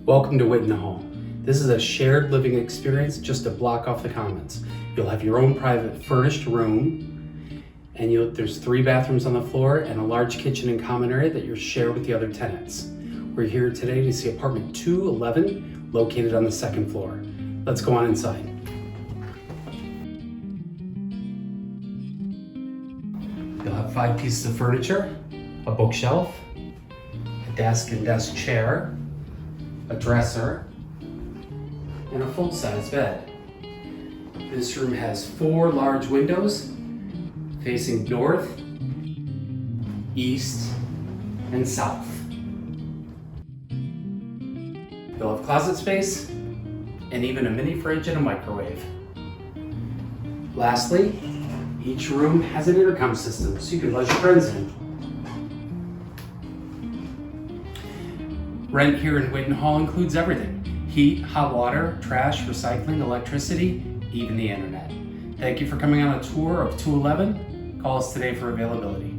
Welcome to Whiton Home. This is a shared living experience just a block off the Commons. You'll have your own private furnished room, and there's 3 bathrooms on the floor and a large kitchen and common area that you're shared with the other tenants. We're here today to see apartment 211 located on the 2nd floor. Let's go on inside. You'll have 5 pieces of furniture, a bookshelf, a desk and desk chair, a dresser, and a full-size bed. This room has 4 large windows facing north, east, and south. You'll have closet space and even a mini fridge and a microwave. Lastly, each room has an intercom system so you can let your friends in. Rent here in Whiton Hall includes everything: heat, hot water, trash, recycling, electricity, even the internet. Thank you for coming on a tour of 211. Call us today for availability.